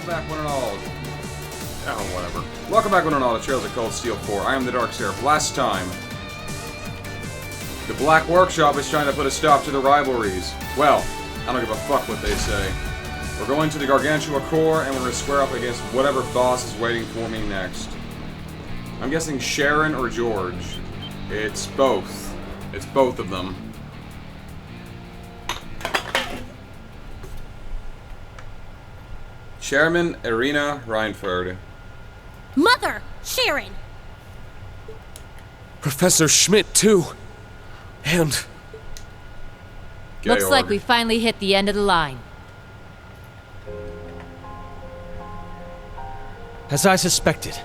Welcome back one and all. Oh, whatever. Welcome back one and all to Trails of Cold Steel 4. I am the TheDarkSeraph. Last time, the Black Workshop is trying to put a stop to the rivalries. Well, I don't give a fuck what they say. We're going to the Gargantua Core, and we're going to square up against whatever boss is waiting for me next. I'm guessing Sharon or George. It's both. It's both of them. Chairman Irina Reinford. Mother! Sharon! Professor Schmidt, too. And... Looks like we finally hit the end of the line. As I suspected,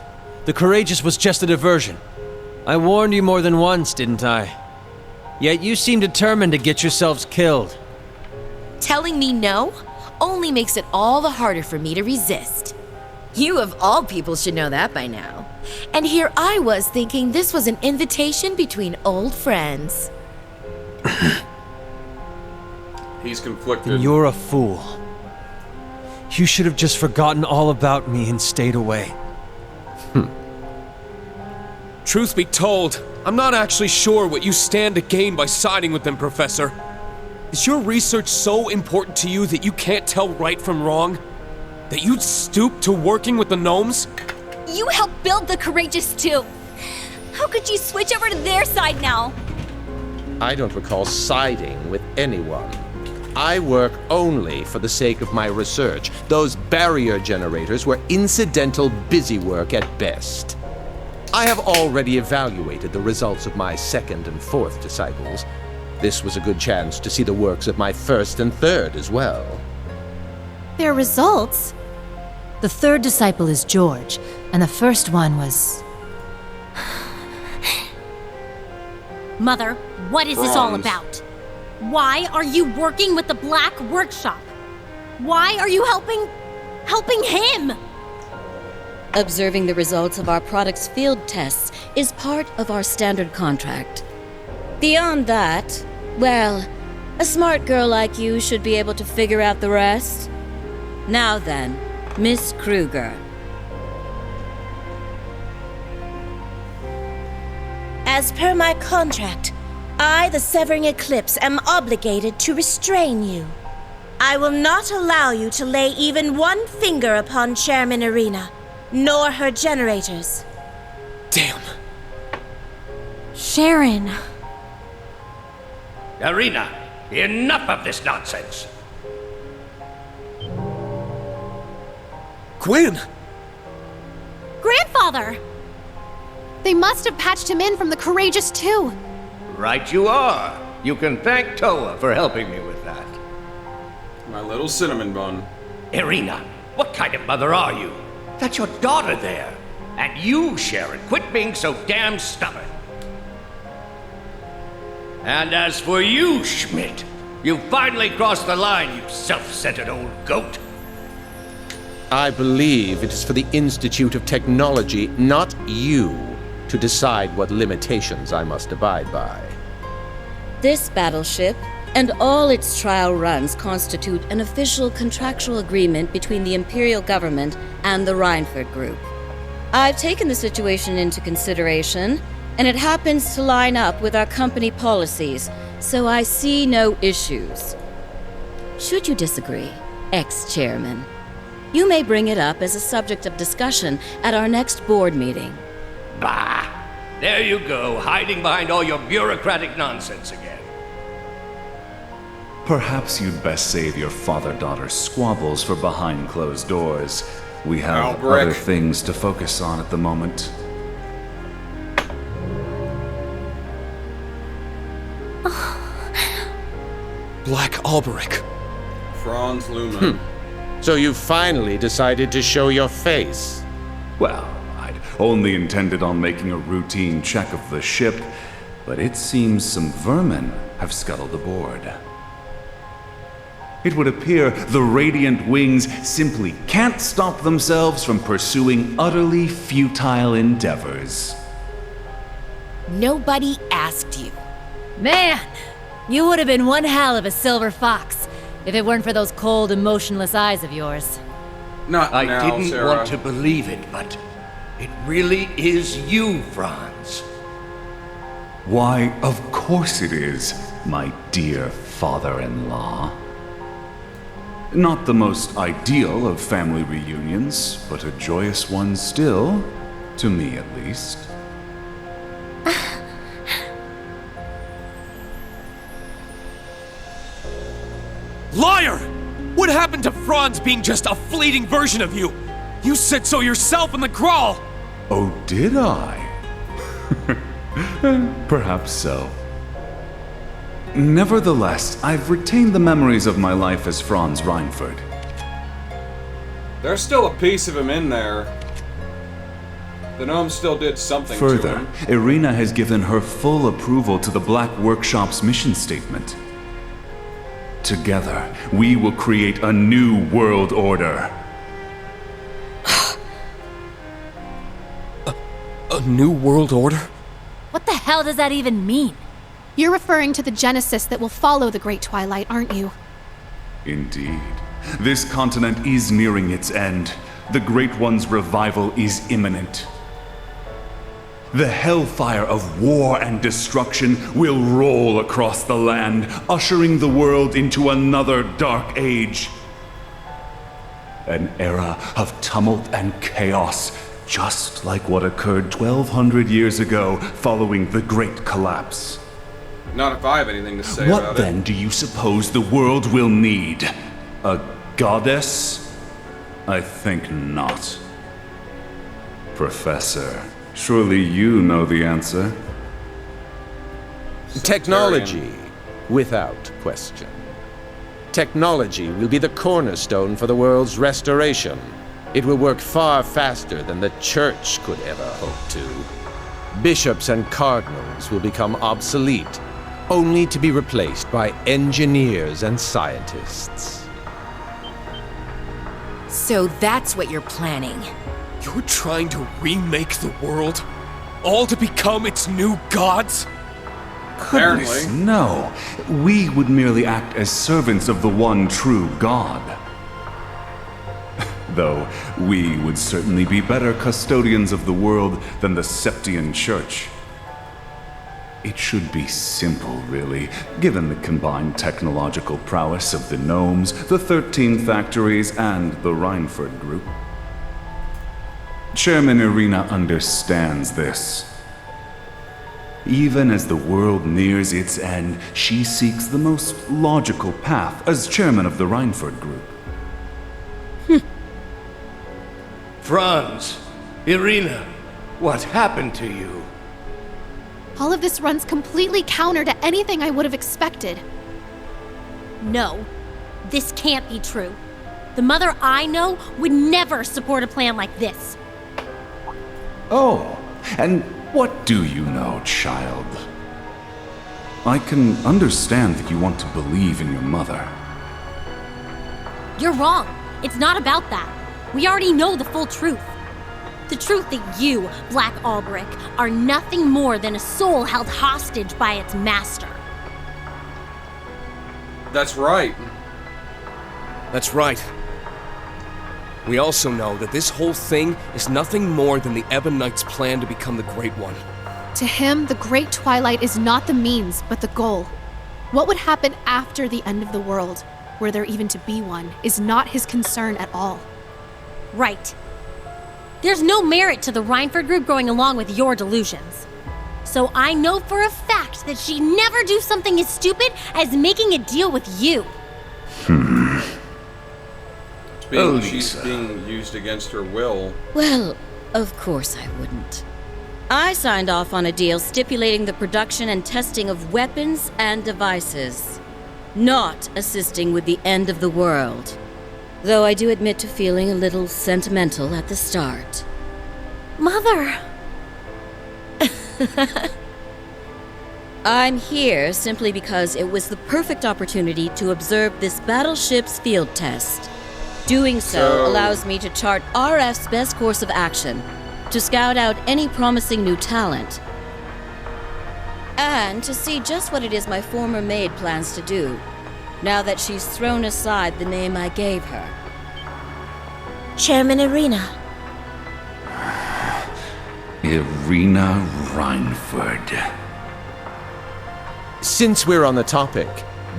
the Courageous was just a diversion. I warned you more than once, didn't I? Yet you seem determined to get yourselves killed. Telling me no only makes it all the harder for me to resist. You of all people should know that by now. And here I was thinking this was an invitation between old friends. He's conflicted. And you're a fool. You should have just forgotten all about me and stayed away. Truth be told, I'm not actually sure what you stand to gain by siding with them, Professor. Is your research so important to you that you can't tell right from wrong? That you'd stoop to working with the gnomes? You helped build the Courageous too. How could you switch over to their side now? I don't recall siding with anyone. I work only for the sake of my research. Those barrier generators were incidental busy work at best. I have already evaluated the results of my second and fourth disciples. This was a good chance to see the works of my first and third as well. Their results? The third disciple is George, and the first one was... Mother, what is this all Bronze. about? Why are you working with the Black Workshop? Why are you helping him? Observing the results of our product's field tests is part of our standard contract. Beyond that, well, a smart girl like you should be able to figure out the rest. Now then, Miss Kruger. As per my contract, I, the Severing Eclipse, am obligated to restrain you. I will not allow you to lay even one finger upon Chairman Irina, nor her generators. Damn. Sharon. Irina, enough of this nonsense. Gwen! Grandfather! They must have patched him in from the Courageous too. Right you are. You can thank Toa for helping me with that. My little cinnamon bun. Irina, what kind of mother are you? That's your daughter there. And you, Sharon, quit being so damn stubborn. And as for you, Schmidt, you finally crossed the line, you self-centered old goat. I believe it is for the Institute of Technology, not you, to decide what limitations I must abide by. This battleship and all its trial runs constitute an official contractual agreement between the Imperial government and the Reinford Group. I've taken the situation into consideration, and it happens to line up with our company policies, so I see no issues. Should you disagree, ex-chairman, you may bring it up as a subject of discussion at our next board meeting. Bah! There you go, hiding behind all your bureaucratic nonsense again. Perhaps you'd best save your father-daughter squabbles for behind closed doors. We have Albrecht. other things to focus on at the moment. Black Alberic. Franz Lumen. So you finally decided to show your face. Well, I'd only intended on making a routine check of the ship, but it seems some vermin have scuttled aboard. It would appear the Radiant Wings simply can't stop themselves from pursuing utterly futile endeavors. Nobody asked you. Man, you would have been one hell of a silver fox if it weren't for those cold, emotionless eyes of yours. Not I now, didn't Sarah. want to believe it, but it really is you, Franz. Why, of course it is, my dear father-in-law. Not the most ideal of family reunions, but a joyous one still, to me at least. Liar! What happened to Franz being just a fleeting version of you? You said so yourself in the crawl! Oh, did I? Perhaps so. Nevertheless, I've retained the memories of my life as Franz Reinford. There's still a piece of him in there. The gnome still did something to Further, him. Irina has given her full approval to the Black Workshop's mission statement. Together, we will create a new world order. A new world order? What the hell does that even mean? You're referring to the Genesis that will follow the Great Twilight, aren't you? Indeed. This continent is nearing its end. The Great One's revival is imminent. The hellfire of war and destruction will roll across the land, ushering the world into another dark age. An era of tumult and chaos, just like what occurred 1,200 years ago following the Great Collapse. Not if I have anything to say What about then do you suppose the world will need? A goddess? I think not. Professor, surely you know the answer. Technology, without question. Technology will be the cornerstone for the world's restoration. It will work far faster than the Church could ever hope to. Bishops and cardinals will become obsolete, only to be replaced by engineers and scientists. So that's what you're planning. You're trying to remake the world? All to become its new gods? Apparently. No, we would merely act as servants of the one true God. Though we would certainly be better custodians of the world than the Septian Church. It should be simple, really, given the combined technological prowess of the gnomes, the 13 factories, and the Reinford Group. Chairman Irina understands this. Even as the world nears its end, she seeks the most logical path as chairman of the Reinford Group. Franz, Irina, what happened to you? All of this runs completely counter to anything I would have expected. No, this can't be true. The mother I know would never support a plan like this. Oh, and what do you know, child? I can understand that you want to believe in your mother. You're wrong. It's not about that. We already know the full truth. The truth that you, Black Albrick, are nothing more than a soul held hostage by its master. That's right. That's right. We also know that this whole thing is nothing more than the Ebon Knight's plan to become the Great One. To him, the Great Twilight is not the means, but the goal. What would happen after the end of the world, were there even to be one, is not his concern at all. Right. There's no merit to the Reinford Group going along with your delusions. So I know for a fact that she'd never do something as stupid as making a deal with you. She's being used against her will. Well, of course I wouldn't. I signed off on a deal stipulating the production and testing of weapons and devices, not assisting with the end of the world. Though I do admit to feeling a little sentimental at the start. Mother! I'm here simply because it was the perfect opportunity to observe this battleship's field test. Doing so allows me to chart RF's best course of action, to scout out any promising new talent, and to see just what it is my former maid plans to do, now that she's thrown aside the name I gave her. Chairman Irina. Irina Reinford. Since we're on the topic,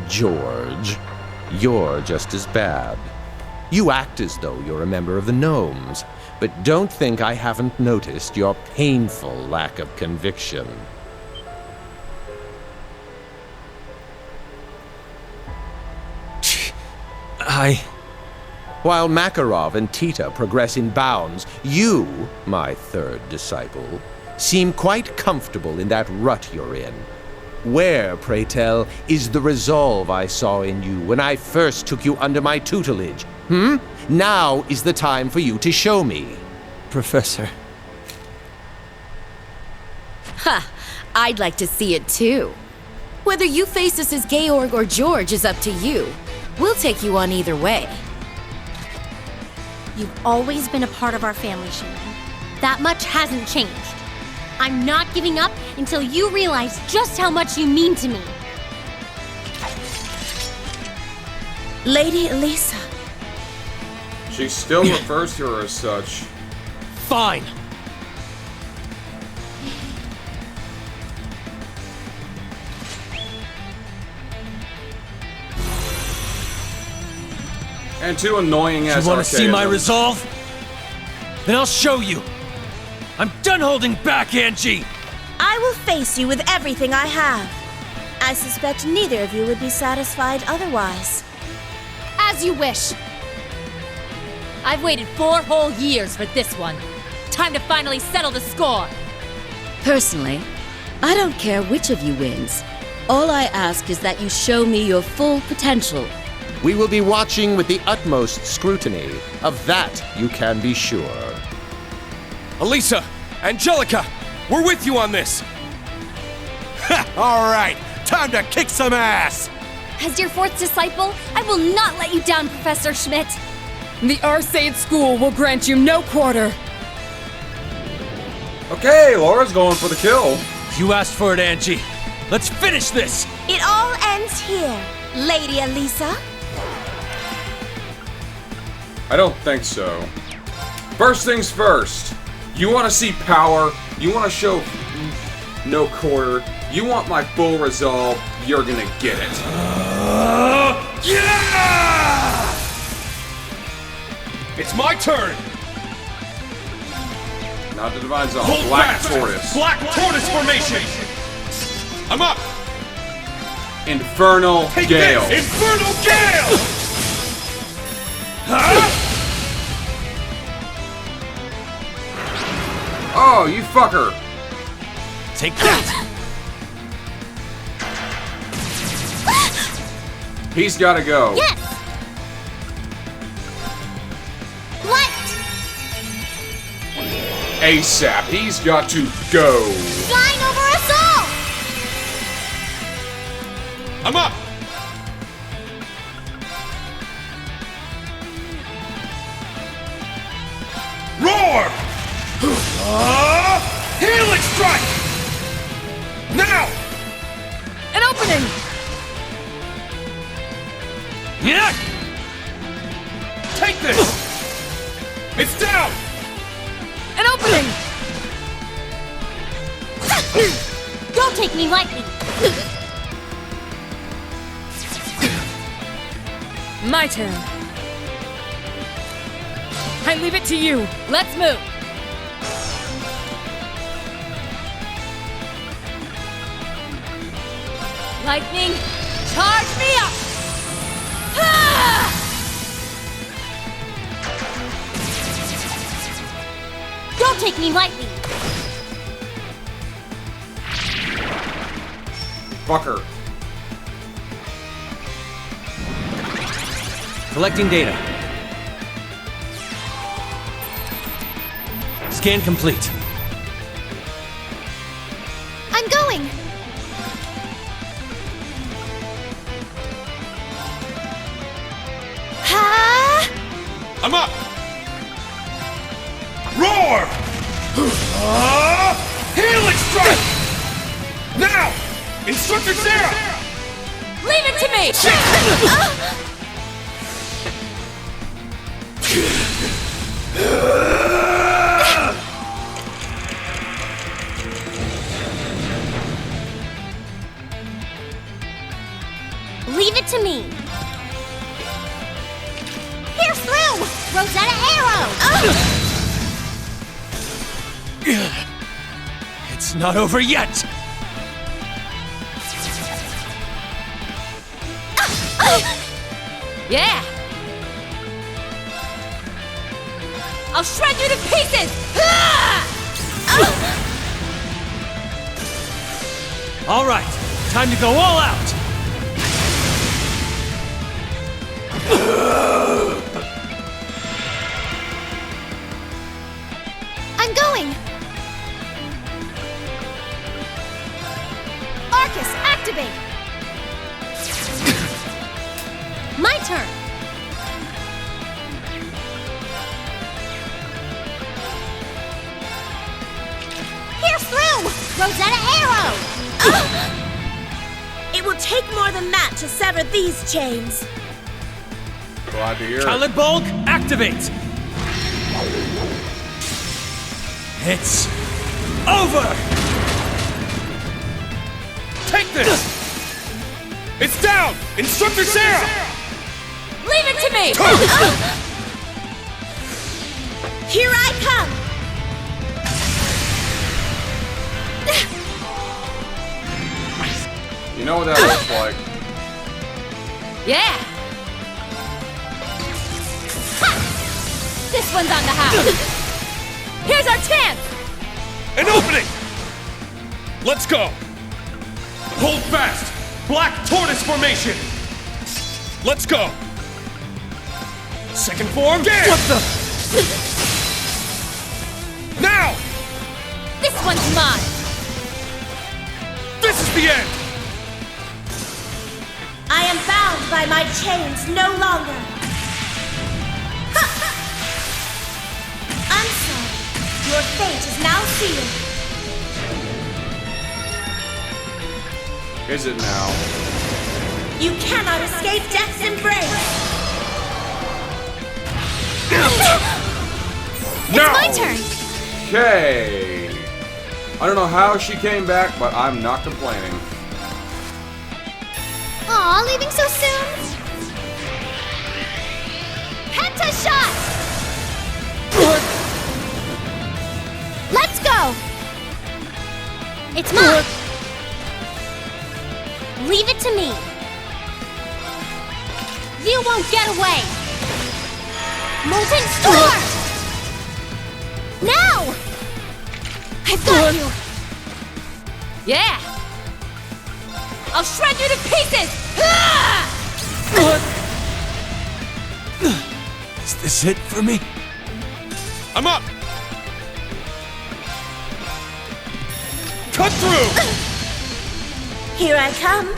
George, you're just as bad. You act as though you're a member of the Gnomes, but don't think I haven't noticed your painful lack of conviction. While Makarov and Tita progress in bounds, you, my third disciple, seem quite comfortable in that rut you're in. Where, pray tell, is the resolve I saw in you when I first took you under my tutelage? Now is the time for you to show me. Professor. Ha! I'd like to see it too. Whether you face us as Georg or George is up to you. We'll take you on either way. You've always been a part of our family, Sharon. That much hasn't changed. I'm not giving up until you realize just how much you mean to me. Lady Elisa. She still refers to her as such. Fine. And too annoying as You want to see my archaism. resolve? Then I'll show you. I'm done holding back, Angie! I will face you with everything I have. I suspect neither of you would be satisfied otherwise. As you wish. I've waited 4 whole years for this one. Time to finally settle the score. Personally, I don't care which of you wins. All I ask is that you show me your full potential. We will be watching with the utmost scrutiny. Of that, you can be sure. Elisa, Angelica, we're with you on this. All right, time to kick some ass! As your 4th disciple, I will not let you down, Professor Schmidt. The Arseid School will grant you no quarter. Okay, Laura's going for the kill. You asked for it, Angie. Let's finish this! It all ends here, Lady Elisa. I don't think so. First things first. You want to see power? You want to show no quarter? You want my full resolve? You're gonna get it. Yeah! It's my turn. Not the Divine Zone. Hold Black fast. Tortoise. Black Tortoise formation. I'm up. Infernal Take Gale. this. Infernal Gale. Huh? Oh, you fucker! Take that! He's gotta go. Yes! Light! ASAP. He's got to go. Shine over us all! I'm up. Roar! Healing strike! Now! An opening! Yeah! Take this! It's down! An opening! Don't take me lightly! My turn. I leave it to you. Let's move. Lightning, charge me up! Ah! Don't take me lightly! Fucker. Collecting data. Scan complete. I'm going! Ha! I'm up! Roar! Healing strike! Now! Instructor Sarah! Leave it to me! It's not over yet! Yeah! I'll shred you to pieces! All right, time to go all out! I'm going! Arcus, activate! My turn. Pierce through! Rosetta arrow! It will take more than that to sever these chains. Glad to hear it. Talent Bulk, activate! It's over! Take this! It's down! Instructor Sarah! Leave it to me! Here I come! You know what that looks like. Yeah! Ha! This one's on the house! Here's our chance! An opening! Let's go! Hold fast! Black Tortoise formation! Let's go! Second form, get! What the? Now! This one's mine! This is the end! I am bound by my chains no longer. I'm sorry. Your fate is now sealed. Is it now? You cannot escape death's embrace. It's my turn! Okay. I don't know how she came back, but I'm not complaining. Aw, leaving so soon? Penta shot! Let's go! It's mine. Leave it to me. You won't get away. Molten Storm! Now! I've got you. Yeah! I'll shred you to pieces! Is this it for me? I'm up! Cut through! Here I come.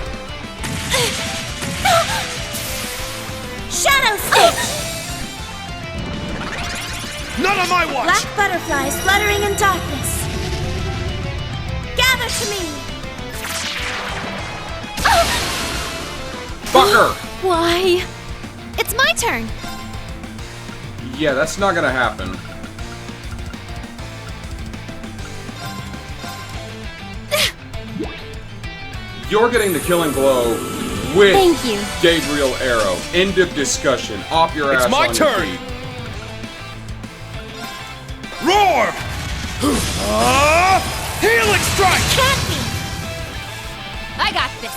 Shadow Stitch! Not on my watch! Black butterflies fluttering in darkness. Gather to me! Fucker! Why? It's my turn! Yeah, that's not gonna happen. You're getting the killing blow with Thank you. Gabriel Arrow. End of discussion. Off your ass. It's my on turn. Your feet. Roar! Healing strike! Can't be! I got this.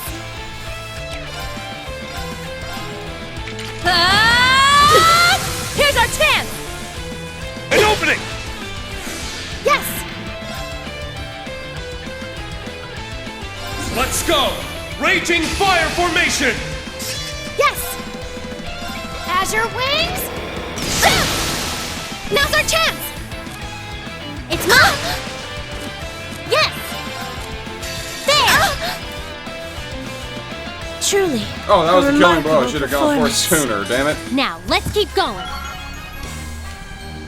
Here's our chance! An opening! Yes! Let's go! Raging fire formation! Yes! Azure wings! Shoot! Now's our chance! It's mine. Yes. There. Truly. Oh, that was a the killing blow. I remarkable should have gone for it performance. sooner, damn it. Now let's keep going.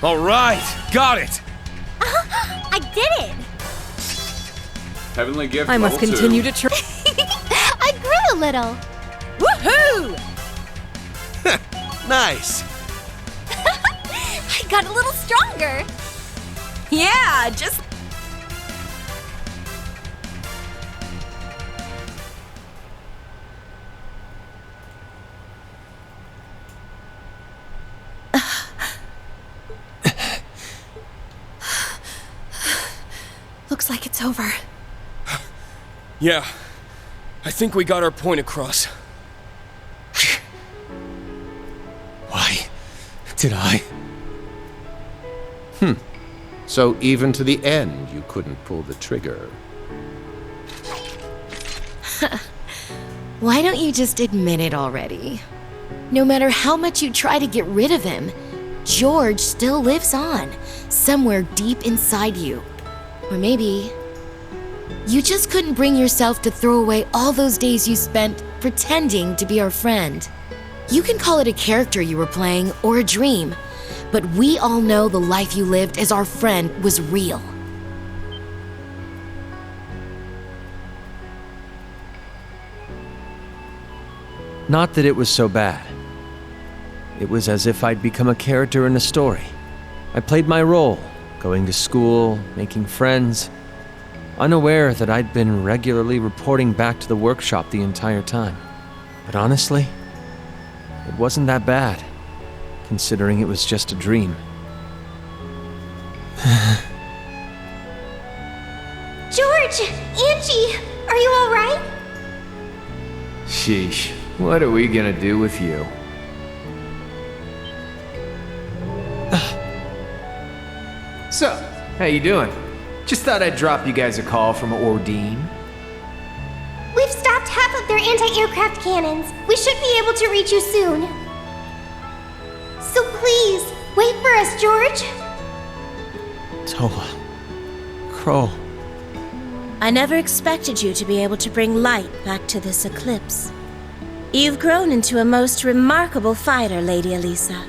All right, got it! I did it. Heavenly gift. I must level continue 2. to try. I grew a little! Woohoo! Nice! I got a little stronger! Yeah, just... Looks like it's over. Yeah, I think we got our point across. Why did I? So even to the end, you couldn't pull the trigger. Why don't you just admit it already? No matter how much you try to get rid of him, George still lives on, somewhere deep inside you. Or maybe you just couldn't bring yourself to throw away all those days you spent pretending to be our friend. You can call it a character you were playing or a dream, but we all know the life you lived as our friend was real. Not that it was so bad. It was as if I'd become a character in a story. I played my role, going to school, making friends, unaware that I'd been regularly reporting back to the workshop the entire time. But honestly, it wasn't that bad, considering it was just a dream. George! Angie! Are you alright? Sheesh, what are we gonna do with you? So, how you doing? Just thought I'd drop you guys a call from Ordine. We've stopped half of their anti-aircraft cannons. We should be able to reach you soon. So please, wait for us, George. Tola. Crow. I never expected you to be able to bring light back to this eclipse. You've grown into a most remarkable fighter, Lady Elisa.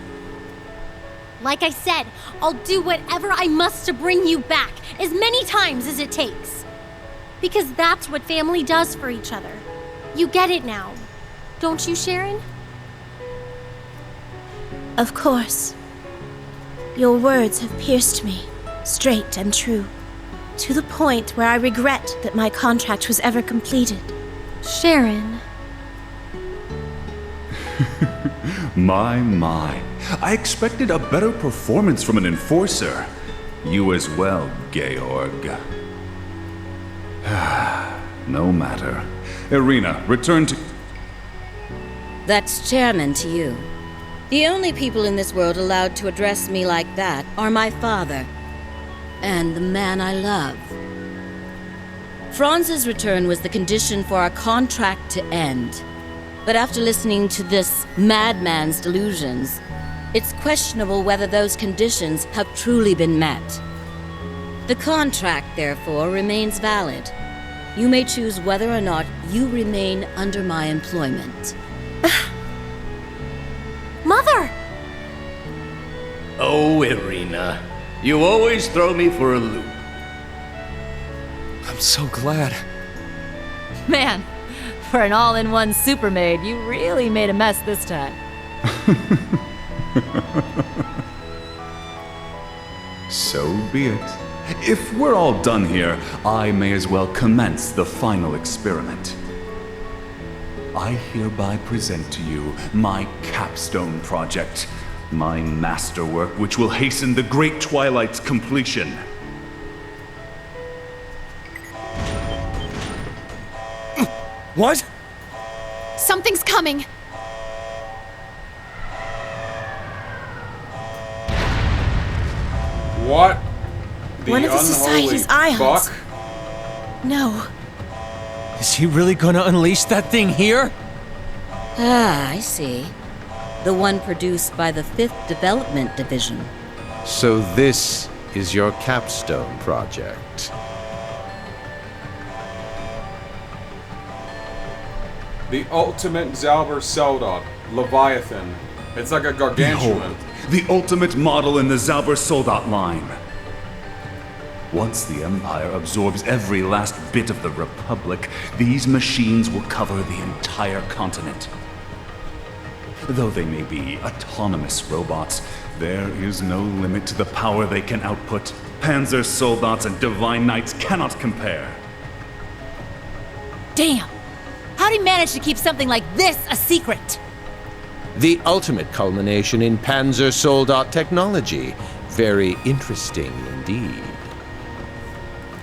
Like I said, I'll do whatever I must to bring you back, as many times as it takes. Because that's what family does for each other. You get it now, don't you, Sharon? Of course. Your words have pierced me, straight and true, to the point where I regret that my contract was ever completed. Sharon. My. I expected a better performance from an enforcer. You as well, Georg. No matter. Irina, return to... That's chairman to you. The only people in this world allowed to address me like that are my father and the man I love. Franz's return was the condition for our contract to end. But after listening to this madman's delusions, it's questionable whether those conditions have truly been met. The contract, therefore, remains valid. You may choose whether or not you remain under my employment. Mother! Oh, Irina. You always throw me for a loop. I'm so glad. Man, for an all-in-one super maid, you really made a mess this time. So be it. If we're all done here, I may as well commence the final experiment. I hereby present to you my capstone project, my masterwork which will hasten the Great Twilight's completion. What? Something's coming. What? The One of the Society's ions. fuck? No. Is he really gonna unleash that thing here? Ah, I see. The one produced by the 5th Development Division. So this is your capstone project. The ultimate Zauber Soldat, Leviathan. It's like a gargantuan. Behold, the ultimate model in the Zauber Soldat line. Once the Empire absorbs every last bit of the Republic, these machines will cover the entire continent. Though they may be autonomous robots, there is no limit to the power they can output. Panzer Soldats and Divine Knights cannot compare. Damn! How'd he manage to keep something like this a secret? The ultimate culmination in Panzer Soldat technology. Very interesting indeed.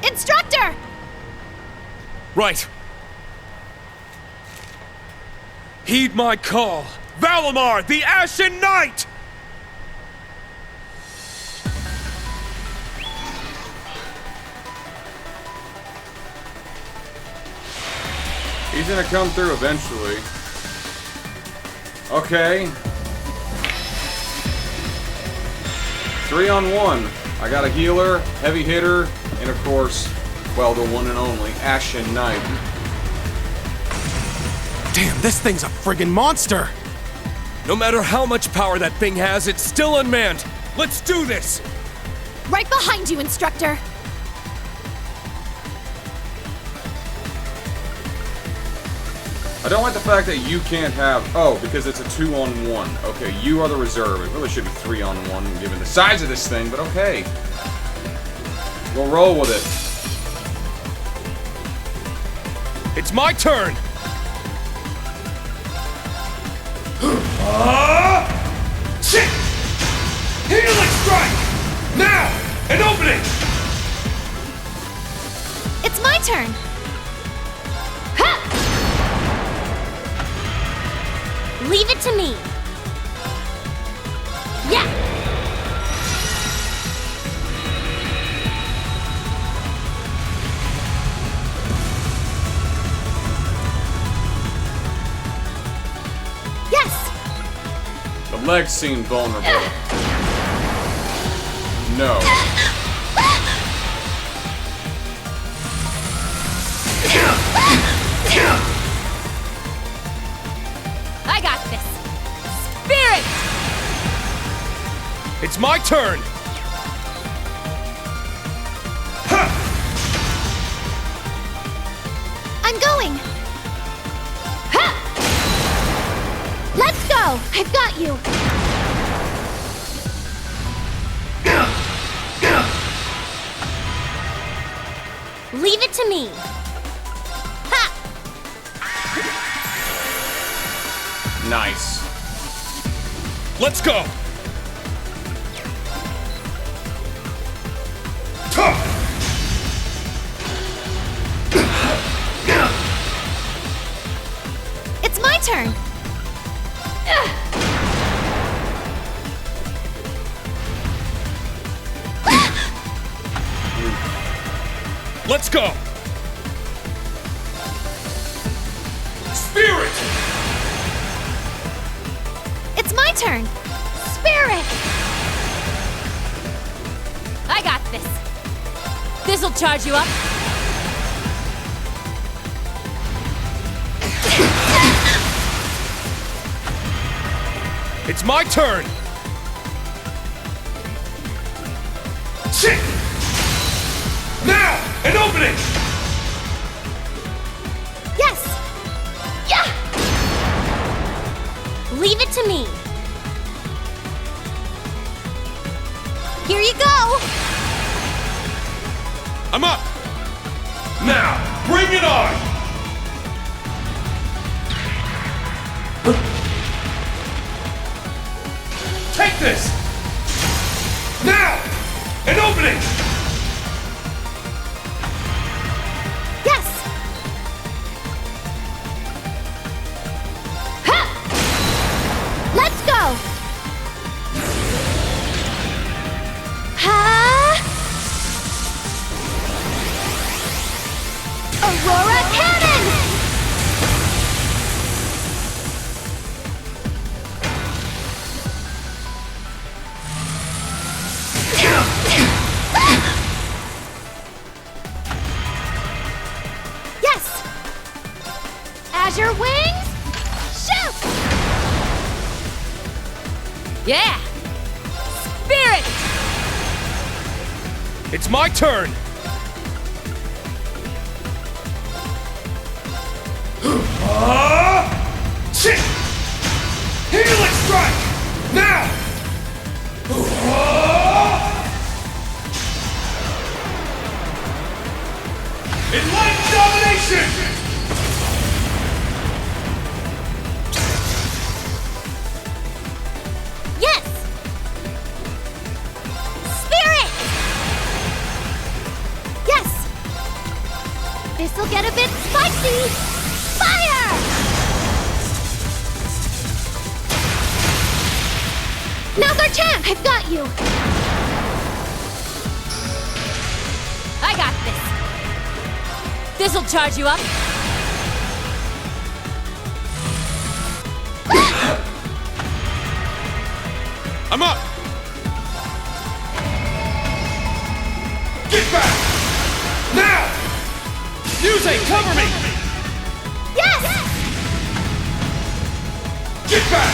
Instructions! Right. Heed my call. Valimar, the Ashen Knight! He's gonna come through eventually. Okay. 3-on-1. I got a healer, heavy hitter, and of course, well, the one and only Ashen Knight. Damn, this thing's a friggin' monster! No matter how much power that thing has, it's still unmanned. Let's do this! Right behind you, Instructor! I don't like the fact that you can't have... Oh, because it's a 2-on-1. Okay, you are the reserve. It really should be 3-on-1 given the size of this thing, but okay. We'll roll with it. It's my turn! Shit! Healing strike! Now! An opening! It's my turn! Leave it to me. Yeah. Yes. The legs seem vulnerable. No. I got this. Spirit! It's my turn! I'm going! Let's go! I've got you! Leave it to me. Nice. Let's go! It's my turn! Let's go! Spirit! It's my turn! Spirit! I got this. This'll charge you up. It's my turn! Shit! Now! An opening! Yes! Yeah! Leave it to me. Here you go! I'm up! Now! Bring it on! Take this! Now! An opening! Yes! Let's go! Aurora Cannon! Yes! Azure Wings, shoot! Yeah! Spirit! It's my turn! Shit! Healing strike! Now! Enlightened domination! Yes. Spirit. See? Fire! Now's our chance! I've got you! I got this. This'll charge you up. I'm up! Get back! Now! Yusei, cover me! Yes! Get back!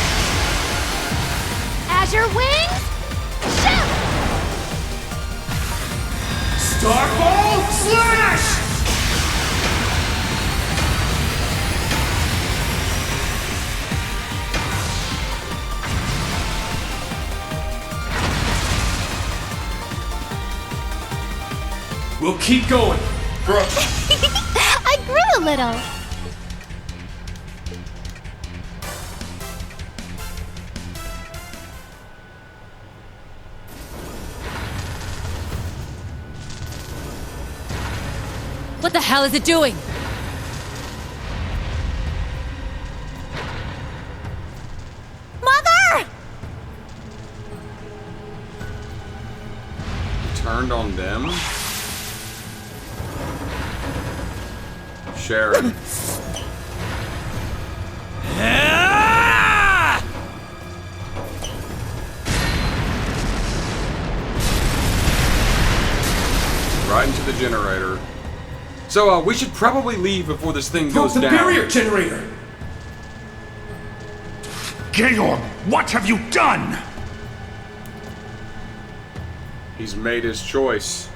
Azure Wings, shoot! Starball slash! We'll keep going. I grew a little. What the hell is it doing? Mother! Turned on them? Sharon. Right into the generator. So, we should probably leave before this thing goes The down. barrier generator! Georg, what have you done? He's made his choice.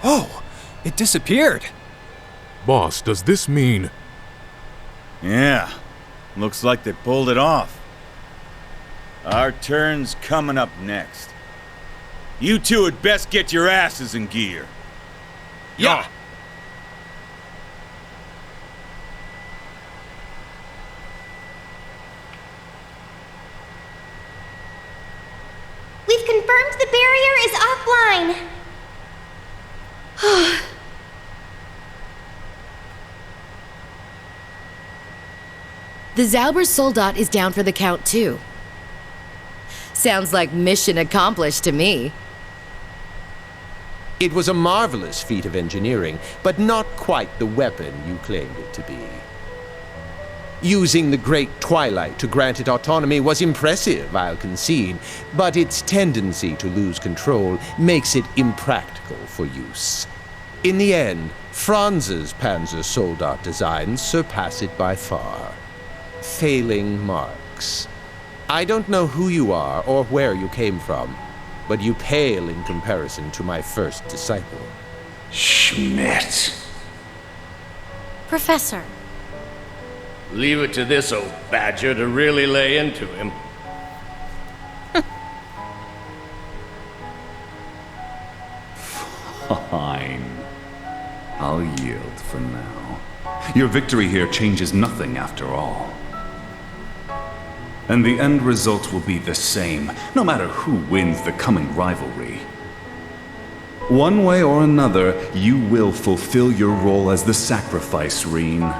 Oh, it disappeared. Boss, does this mean... Yeah, looks like they pulled it off. Our turn's coming up next. You two had best get your asses in gear. Yeah. We've confirmed the barrier is offline. The Zauber Soldat is down for the count, too. Sounds like mission accomplished to me. It was a marvelous feat of engineering, but not quite the weapon you claimed it to be. Using the Great Twilight to grant it autonomy was impressive, I'll concede, but its tendency to lose control makes it impractical for use. In the end, Franz's Panzer Soldat designs surpass it by far. Failing marks. I don't know who you are or where you came from, but you pale in comparison to my first disciple. Schmidt. Professor. Leave it to this old badger to really lay into him. Fine. I'll yield for now. Your victory here changes nothing after all. And the end result will be the same, no matter who wins the coming rivalry. One way or another, you will fulfill your role as the sacrifice, Reen.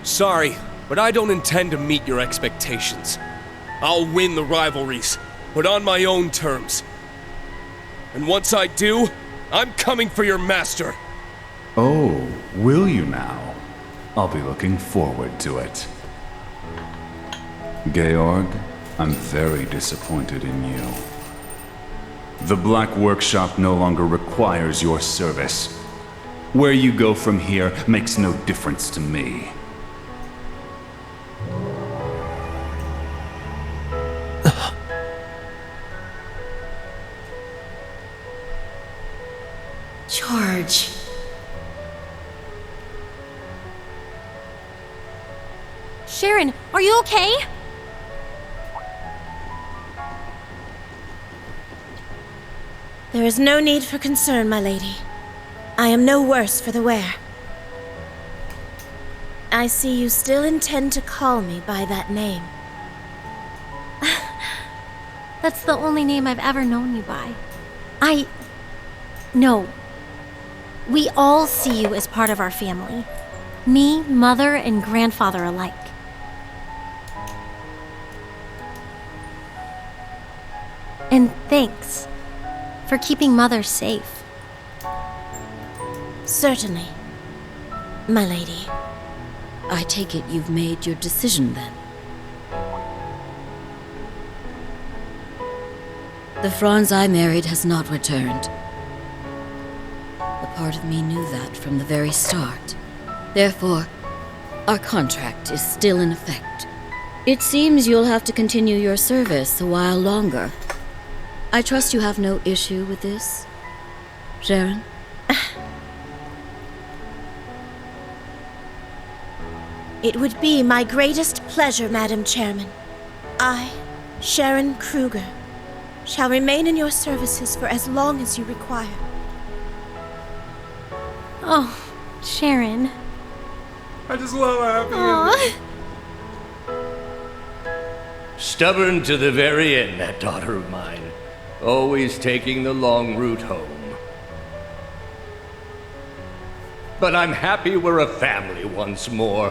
Sorry, but I don't intend to meet your expectations. I'll win the rivalries, but on my own terms. And once I do, I'm coming for your master. Oh, will you now? I'll be looking forward to it. Georg, I'm very disappointed in you. The Black Workshop no longer requires your service. Where you go from here makes no difference to me. George. Sharon, are you okay? There is no need for concern, my lady. I am no worse for the wear. I see you still intend to call me by that name. That's the only name I've ever known you by. No. We all see you as part of our family. Me, Mother, and Grandfather alike. And thanks for keeping Mother safe. Certainly, my lady. I take it you've made your decision then. The Franz I married has not returned. A part of me knew that from the very start. Therefore, our contract is still in effect. It seems you'll have to continue your service a while longer. I trust you have no issue with this, Sharon? It would be my greatest pleasure, Madam Chairman. I, Sharon Kruger, shall remain in your services for as long as you require. Oh, Sharon. I just love happy Aww. Stubborn to the very end, that daughter of mine. Always taking the long route home. But I'm happy we're a family once more.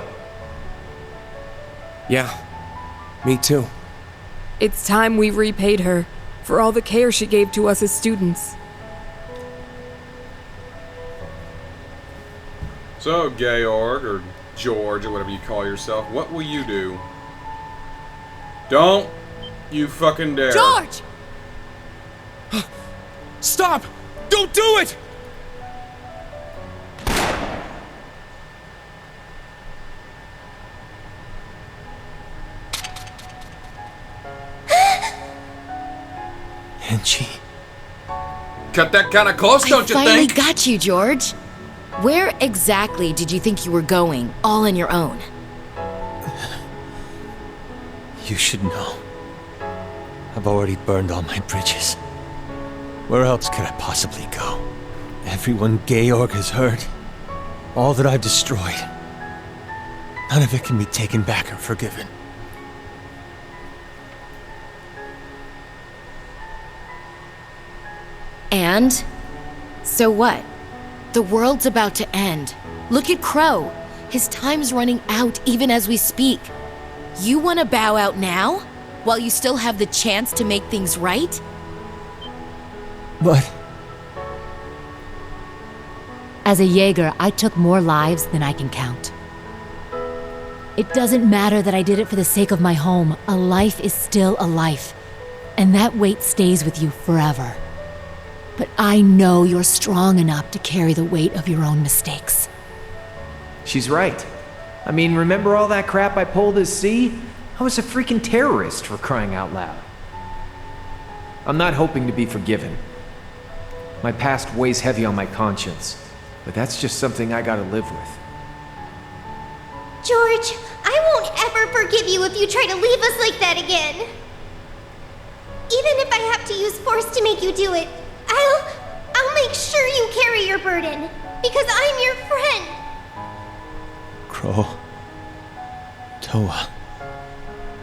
Yeah, me too. It's time we repaid her for all the care she gave to us as students. So, Georg, or George, or whatever you call yourself, what will you do? Don't you fucking dare. George! Stop! Don't do it! And she... Cut that kind of close, don't you finally think? got you, George. Where exactly did you think you were going, all on your own? You should know. I've already burned all my bridges. Where else could I possibly go? Everyone Georg has hurt. All that I've destroyed. None of it can be taken back or forgiven. And? So what? The world's about to end. Look at Crow. His time's running out even as we speak. You want to bow out now? While you still have the chance to make things right? But... As a Jaeger, I took more lives than I can count. It doesn't matter that I did it for the sake of my home. A life is still a life. And that weight stays with you forever. But I know you're strong enough to carry the weight of your own mistakes. She's right. I mean, remember all that crap I pulled as C? I was a freaking terrorist, for crying out loud. I'm not hoping to be forgiven. My past weighs heavy on my conscience, but that's just something I gotta live with. George, I won't ever forgive you if you try to leave us like that again. Even if I have to use force to make you do it, I'll make sure you carry your burden, because I'm your friend. Crow... Toa...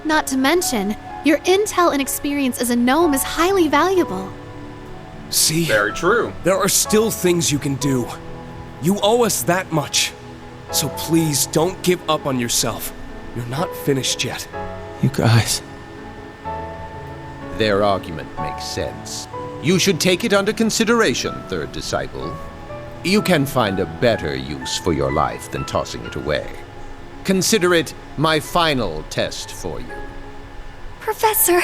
Not to mention, your intel and experience as a gnome is highly valuable. See? Very true. There are still things you can do. You owe us that much. So please don't give up on yourself. You're not finished yet. You guys... Their argument makes sense. You should take it under consideration, third disciple. You can find a better use for your life than tossing it away. Consider it my final test for you. Professor...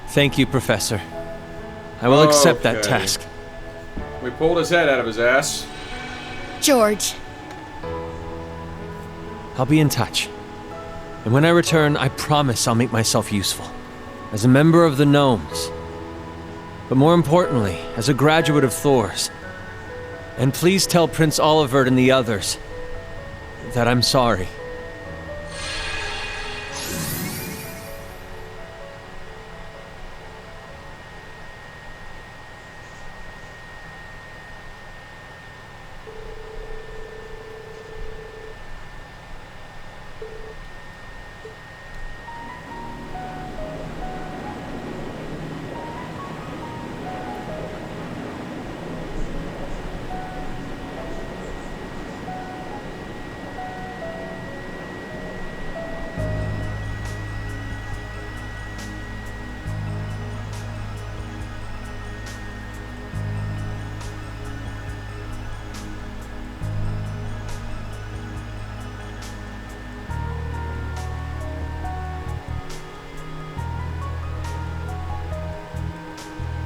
Thank you, Professor. I will accept that Okay. task. We pulled his head out of his ass. George. I'll be in touch. And when I return, I promise I'll make myself useful. As a member of the Gnomes. But more importantly, as a graduate of Thor's. And please tell Prince Olivert and the others that I'm sorry.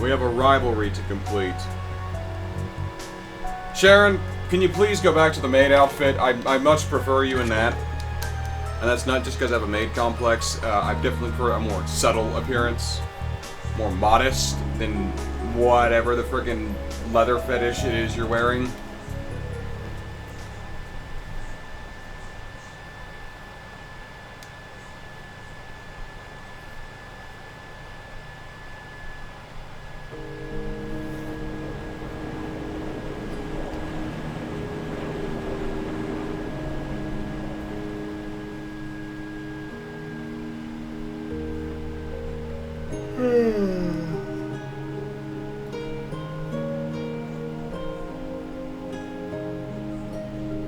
We have a rivalry to complete. Sharon, can you please go back to the maid outfit? I much prefer you in that. And that's not just because I have a maid complex. I definitely prefer a more subtle appearance. More modest than whatever the friggin' leather fetish it is you're wearing.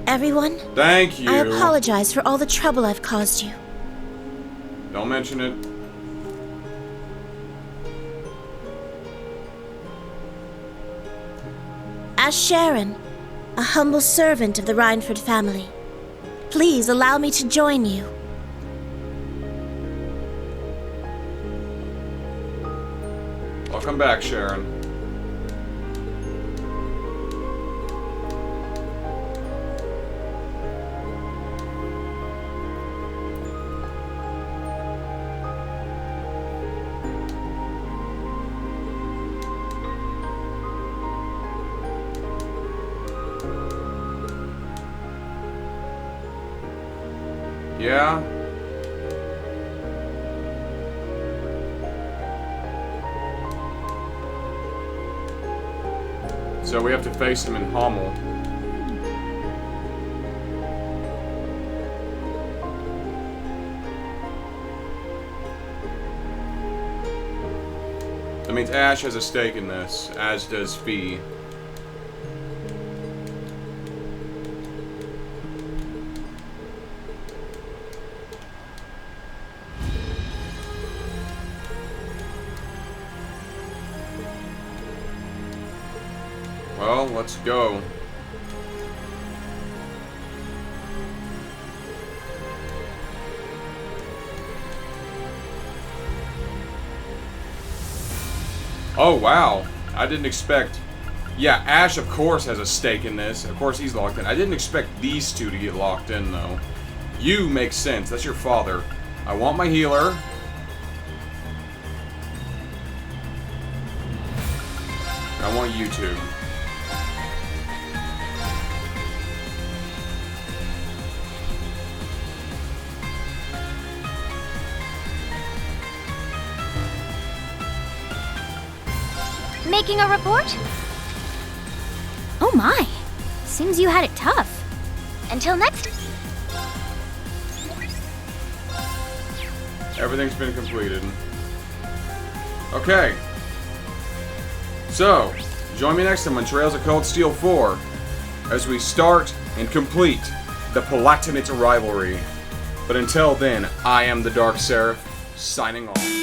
Everyone, Thank you. I apologize for all the trouble I've caused you. Don't mention it. As Sharon, a humble servant of the Rhineford family, please allow me to join you. Welcome back, Sharon. Yeah? So we have to face him in Hommel. That means Ash has a stake in this, as does Fee. Well, let's go. Oh, wow. I didn't expect... Yeah, Ash, of course, has a stake in this. Of course, he's locked in. I didn't expect these two to get locked in, though. You make sense. That's your father. I want my healer. I want you two. Making a report? Oh my. Seems you had it tough. Until next... Everything's been completed. Okay. So, join me next time on Trails of Cold Steel 4 as we start and complete the Palatinate rivalry. But until then, I am the Dark Seraph, signing off.